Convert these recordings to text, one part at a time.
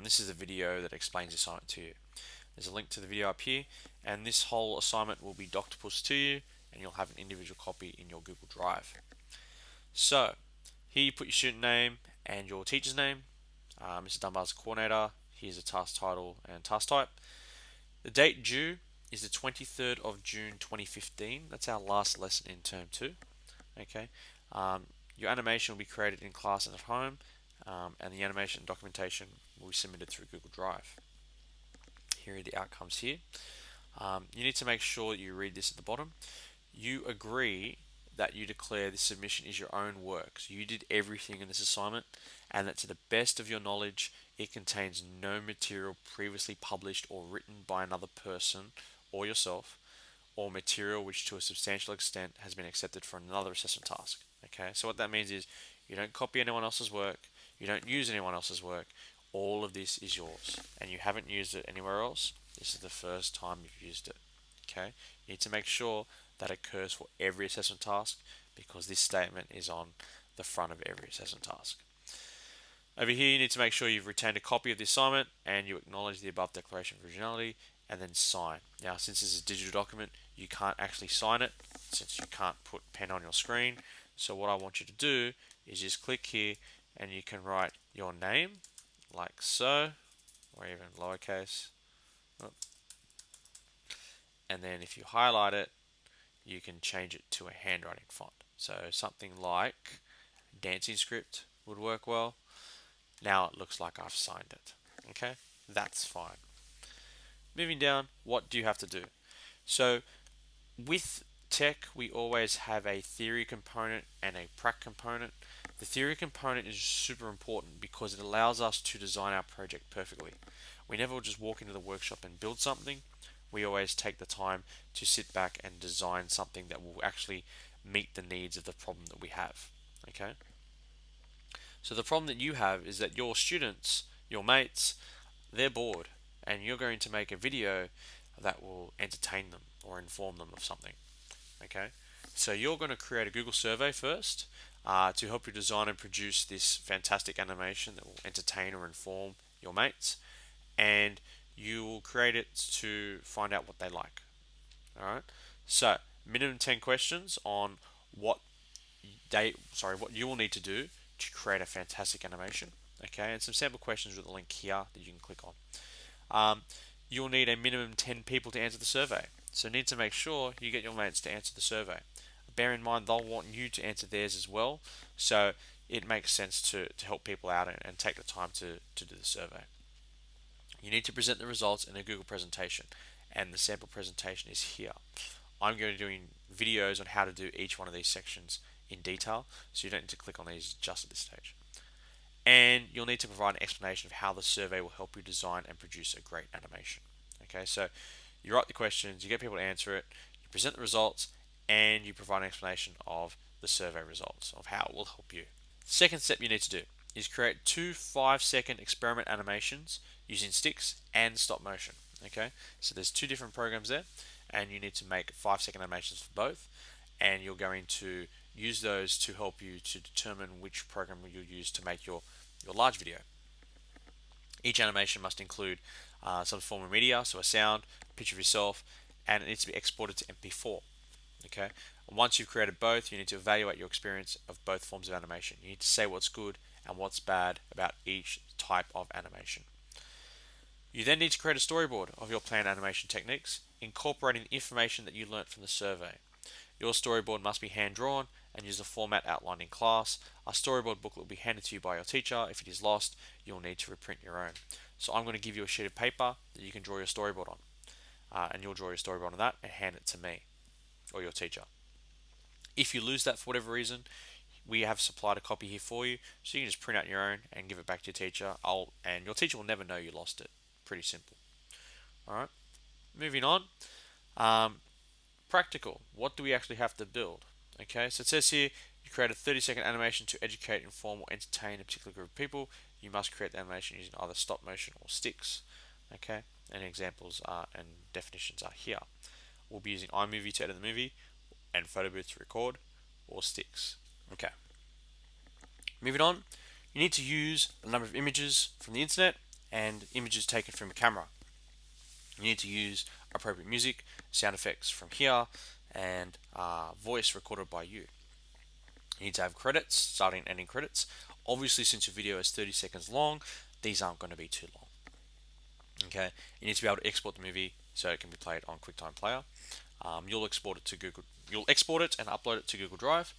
This is a video that explains the assignment to you. There's a link to the video up here, and this whole assignment will be doctopus to you, and you'll have an individual copy in your Google Drive. So, here you put your student name and your teacher's name. Mr. Dunbar's the coordinator. Here's the task title and task type. The date due is the 23rd of June 2015. That's our last lesson in term 2. Okay. Your animation will be created in class and at home, and the animation documentation will be submitted through Google Drive. Here are the outcomes here. You need to make sure that you read this at the bottom. You agree that you declare this submission is your own work. So you did everything in this assignment, and that to the best of your knowledge, it contains no material previously published or written by another person or yourself, or material which to a substantial extent has been accepted for another assessment task. Okay, so what that means is you don't copy anyone else's work, you don't use anyone else's work, all of this is yours, and you haven't used it anywhere else. This is the first time you've used it. Okay, you need to make sure that occurs for every assessment task, because this statement is on the front of every assessment task. Over here, you need to make sure you've retained a copy of the assignment and you acknowledge the above declaration of originality, and then sign. Now, since this is a digital document, you can't actually sign it since you can't put pen on your screen. So what I want you to do is just click here and you can write your name like so, or even lowercase. And then if you highlight it, you can change it to a handwriting font. So something like Dancing Script would work well. Now it looks like I've signed it. Okay, that's fine. Moving down, what do you have to do? So with TEC, we always have a theory component and a prac component. The theory component is super important because it allows us to design our project perfectly. We never just walk into the workshop and build something. We always take the time to sit back and design something that will actually meet the needs of the problem that we have. Okay? So the problem that you have is that your students, your mates, they're bored, and you're going to make a video that will entertain them or inform them of something. Okay, so you're going to create a Google survey first to help you design and produce this fantastic animation that will entertain or inform your mates, and you will create it to find out what they like. All right, so minimum 10 questions on what you will need to do to create a fantastic animation. Okay, and some sample questions with a link here that you can click on. You'll need a minimum 10 people to answer the survey, so you need to make sure you get your mates to answer the survey. Bear in mind they'll want you to answer theirs as well, so it makes sense to help people out and take the time to do the survey. You need to present the results in a Google presentation, and the sample presentation is here. I'm going to be doing videos on how to do each one of these sections in detail, so you don't need to click on these just at this stage. And you'll need to provide an explanation of how the survey will help you design and produce a great animation. Okay, so you write the questions, you get people to answer it, you present the results, and you provide an explanation of the survey results, of how it will help you. Second step you need to do is create 2 5-second experiment animations using sticks and Stopmotion. Okay, so there's 2 different programs there, and you need to make 5-second animations for both, and you're going to use those to help you to determine which program you'll use to make your large video. Each animation must include some form of media, so a sound, a picture of yourself, and it needs to be exported to MP4. Okay. And once you've created both, you need to evaluate your experience of both forms of animation. You need to say what's good and what's bad about each type of animation. You then need to create a storyboard of your planned animation techniques, incorporating the information that you learnt from the survey. Your storyboard must be hand-drawn and use the format outlined in class. A storyboard booklet will be handed to you by your teacher. If it is lost, you'll need to reprint your own. So I'm going to give you a sheet of paper that you can draw your storyboard on. And you'll draw your storyboard on that and hand it to me or your teacher. If you lose that for whatever reason, we have supplied a copy here for you, so you can just print out your own and give it back to your teacher. And your teacher will never know you lost it. Pretty simple. Alright, moving on. Practical. What do we actually have to build? Okay, so it says here you create a 30-second animation to educate, inform, or entertain a particular group of people. You must create the animation using either stop motion or sticks. Okay, and examples and definitions are here. We'll be using iMovie to edit the movie, and Photo Booth to record, or sticks. Okay. Moving on, you need to use a number of images from the internet and images taken from a camera. You need to use appropriate music, sound effects from here, and voice recorded by you. You need to have credits, starting and ending credits. Obviously, since your video is 30 seconds long, these aren't going to be too long. Okay, you need to be able to export the movie so it can be played on QuickTime Player. You'll export it to Google. You'll export it and upload it to Google Drive,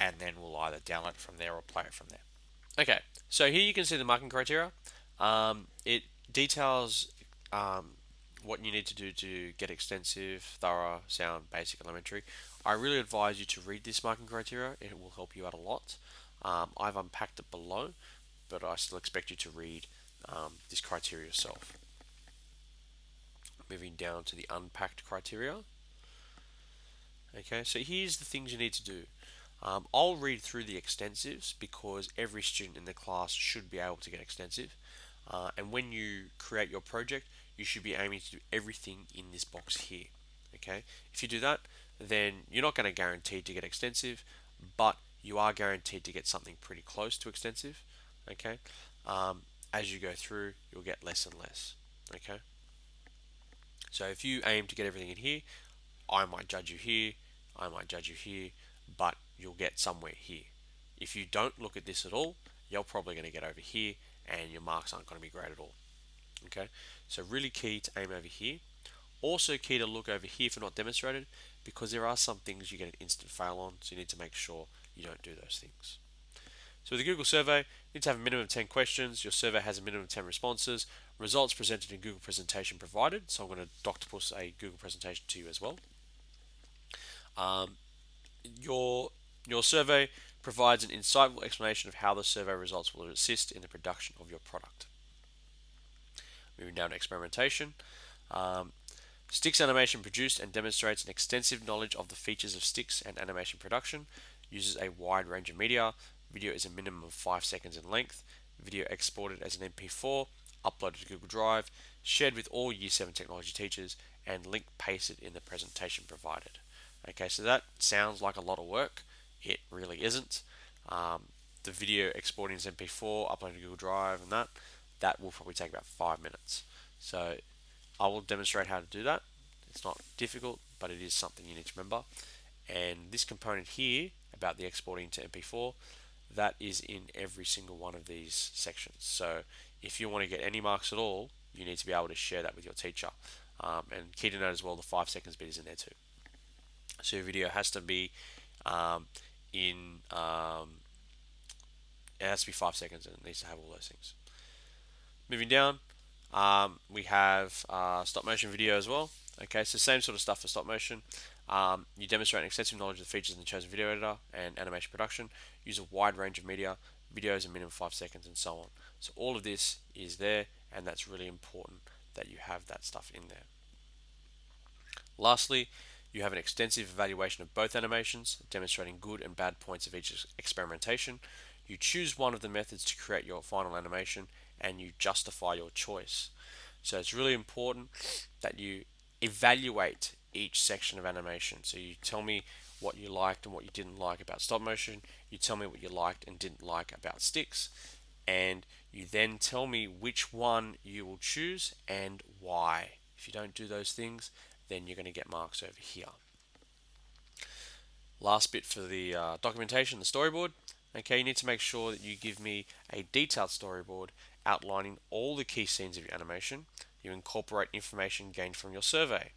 and then we'll either download it from there or play it from there. Okay, so here you can see the marking criteria. It details what you need to do to get extensive, thorough, sound, basic, elementary. I really advise you to read this marking criteria. It will help you out a lot. I've unpacked it below, but I still expect you to read this criteria yourself. Moving down to the unpacked criteria. Okay, so here's the things you need to do. I'll read through the extensives because every student in the class should be able to get extensive. And when you create your project, you should be aiming to do everything in this box here. Okay, if you do that, then you're not going to guarantee to get extensive, but you are guaranteed to get something pretty close to extensive. Okay, as you go through, you'll get less and less. Okay, so if you aim to get everything in here, I might judge you here, I might judge you here, but you'll get somewhere here. If you don't look at this at all, you're probably going to get over here and your marks aren't going to be great at all. Okay, so really key to aim over here. Also key to look over here for not demonstrated, because there are some things you get an instant fail on, so you need to make sure you don't do those things. So with the Google survey, you need to have a minimum of 10 questions. Your survey has a minimum of 10 responses. Results presented in Google presentation provided. So I'm going to doctopus a Google presentation to you as well. Your survey provides an insightful explanation of how the survey results will assist in the production of your product. Moving down to experimentation. Stix animation produced and demonstrates an extensive knowledge of the features of Stix and animation production. Uses a wide range of media. Video is a minimum of 5 seconds in length. Video exported as an MP4, uploaded to Google Drive, shared with all Year 7 technology teachers, and link pasted in the presentation provided. Okay, so that sounds like a lot of work. It really isn't. The video exporting as MP4, uploading to Google Drive, and that will probably take about 5 minutes. So I will demonstrate how to do that. It's not difficult, but it is something you need to remember. And this component here about the exporting to MP4, that is in every single one of these sections. So if you want to get any marks at all, you need to be able to share that with your teacher. And key to note as well, the 5 seconds bit is in there too. So your video has to be it has to be 5 seconds and it needs to have all those things. Moving down, we have stop motion video as well. Okay, so same sort of stuff for stop motion. You demonstrate an extensive knowledge of the features in the chosen video editor and animation production. Use a wide range of media, videos a minimum of 5 seconds, and so on. So all of this is there, and that's really important that you have that stuff in there. Lastly, you have an extensive evaluation of both animations, demonstrating good and bad points of each experimentation. You choose one of the methods to create your final animation, and you justify your choice. So it's really important that you evaluate each section of animation. So you tell me what you liked and what you didn't like about stop motion. You tell me what you liked and didn't like about Stix, and you then tell me which one you will choose and why. If you don't do those things, then you're going to get marks over here. Last bit for the documentation, the storyboard. Okay, you need to make sure that you give me a detailed storyboard outlining all the key scenes of your animation. You incorporate information gained from your survey,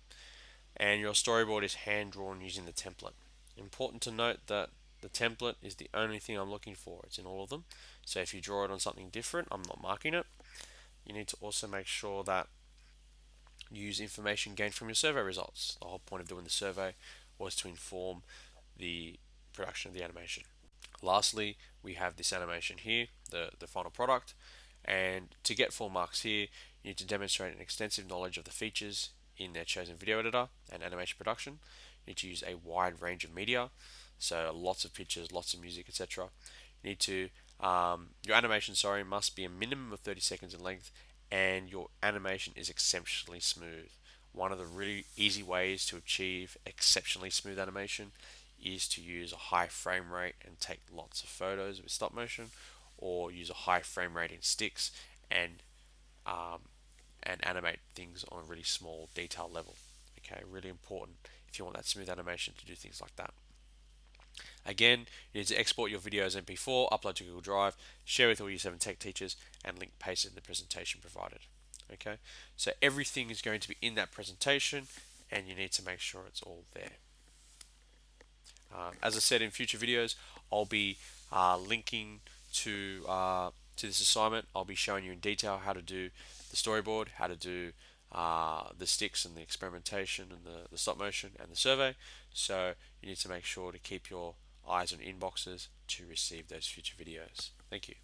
and your storyboard is hand drawn using the template. Important to note that the template is the only thing I'm looking for. It's in all of them. So if you draw it on something different, I'm not marking it. You need to also make sure that you use information gained from your survey results. The whole point of doing the survey was to inform the production of the animation. Lastly, we have this animation here, the final product, and to get full marks here, you need to demonstrate an extensive knowledge of the features in their chosen video editor and animation production. You need to use a wide range of media, so lots of pictures, lots of music, etc. You need to your animation, must be a minimum of 30 seconds in length, and your animation is exceptionally smooth. One of the really easy ways to achieve exceptionally smooth animation is to use a high frame rate and take lots of photos with stop motion, or use a high frame rate in Stix and and animate things on a really small detail level. Okay, really important if you want that smooth animation to do things like that. Again, you need to export your video as MP4, upload to Google Drive, share with all your 7 Tech teachers, and link paste in the presentation provided. Okay, so everything is going to be in that presentation, and you need to make sure it's all there. As I said in future videos, I'll be linking to this assignment. I'll be showing you in detail how to do the storyboard, how to do the sticks and the experimentation and the stop motion and the survey. So you need to make sure to keep your eyes on inboxes to receive those future videos. Thank you.